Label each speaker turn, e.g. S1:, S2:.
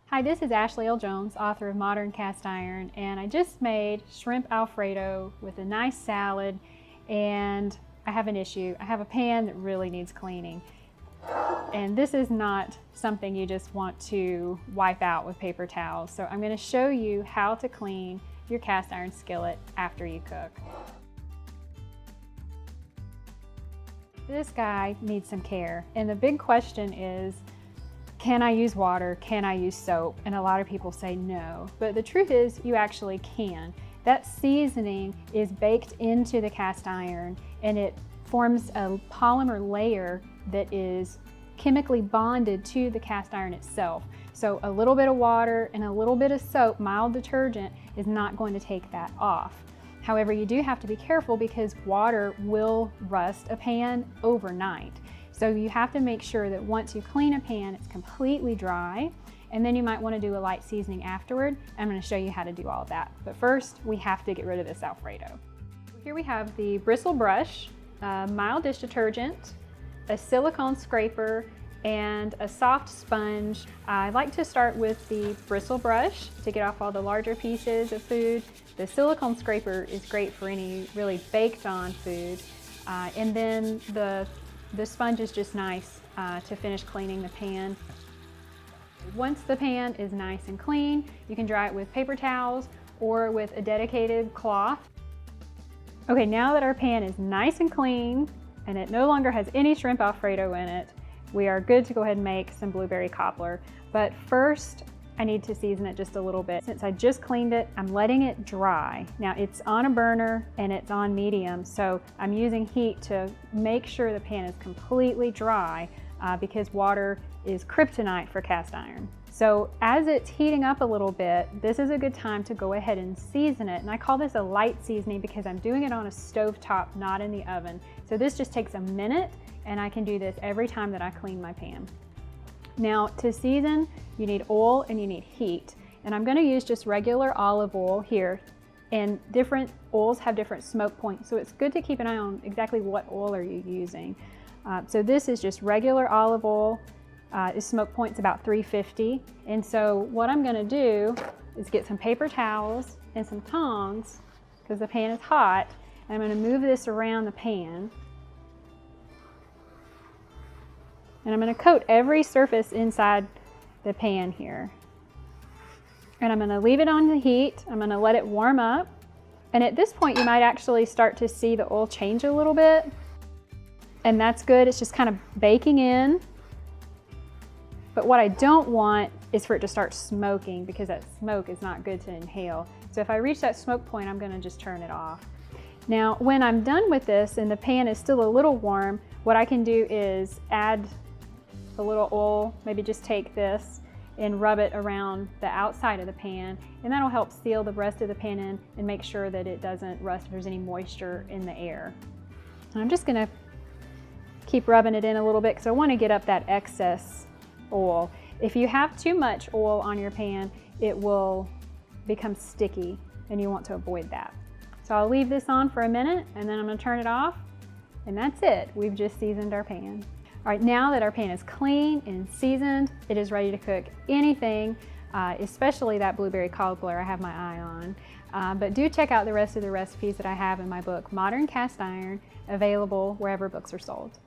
S1: Hi, this is Ashley L. Jones, author of Modern Cast Iron, and I just made shrimp Alfredo with a nice salad, and I have an issue. I have a pan that really needs cleaning. And this is not something you just want to wipe out with paper towels. So I'm going to show you how to clean your cast iron skillet after you cook. This guy needs some care. And the big question is, can I use water? Can I use soap? And a lot of people say no. But the truth is, you actually can. That seasoning is baked into the cast iron and it forms a polymer layer that is chemically bonded to the cast iron itself. So a little bit of water and a little bit of soap, mild detergent, is not going to take that off. However, you do have to be careful because water will rust a pan overnight. So you have to make sure that once you clean a pan, it's completely dry, and then you might want to do a light seasoning afterward. I'm going to show you how to do all of that. But first, we have to get rid of this Alfredo. Here we have the bristle brush, mild dish detergent, a silicone scraper, and a soft sponge. I like to start with the bristle brush to get off all the larger pieces of food. The silicone scraper is great for any really baked on food. And then the sponge is just nice to finish cleaning the pan. Once the pan is nice and clean, you can dry it with paper towels or with a dedicated cloth. Okay, now that our pan is nice and clean and it no longer has any shrimp Alfredo in it, we are good to go ahead and make some blueberry cobbler. But first, I need to season it just a little bit. Since I just cleaned it, I'm letting it dry. Now it's on a burner and it's on medium, so I'm using heat to make sure the pan is completely dry because water is kryptonite for cast iron. So as it's heating up a little bit, this is a good time to go ahead and season it. And I call this a light seasoning because I'm doing it on a stove top, not in the oven. So this just takes a minute, and I can do this every time that I clean my pan. Now to season, you need oil and you need heat. And I'm going to use just regular olive oil here. And different oils have different smoke points, so it's good to keep an eye on exactly what oil are you using. So this is just regular olive oil. Its smoke point's about 350. And so what I'm going to do is get some paper towels and some tongs because the pan is hot. And I'm going to move this around the pan. And I'm going to coat every surface inside the pan here. And I'm going to leave it on the heat. I'm going to let it warm up. And at this point, you might actually start to see the oil change a little bit. And that's good. It's just kind of baking in. But what I don't want is for it to start smoking because that smoke is not good to inhale. So if I reach that smoke point, I'm going to just turn it off. Now, when I'm done with this and the pan is still a little warm, what I can do is add a little oil, maybe just take this and rub it around the outside of the pan, and that'll help seal the rest of the pan in and make sure that it doesn't rust if there's any moisture in the air. And I'm just gonna keep rubbing it in a little bit because I want to get up that excess oil. If you have too much oil on your pan, it will become sticky and you want to avoid that. So I'll leave this on for a minute and then I'm going to turn it off, and that's it. We've just seasoned our pan. All right, now that our pan is clean and seasoned, it is ready to cook anything, especially that blueberry cobbler I have my eye on. But do check out the rest of the recipes that I have in my book, Modern Cast Iron, available wherever books are sold.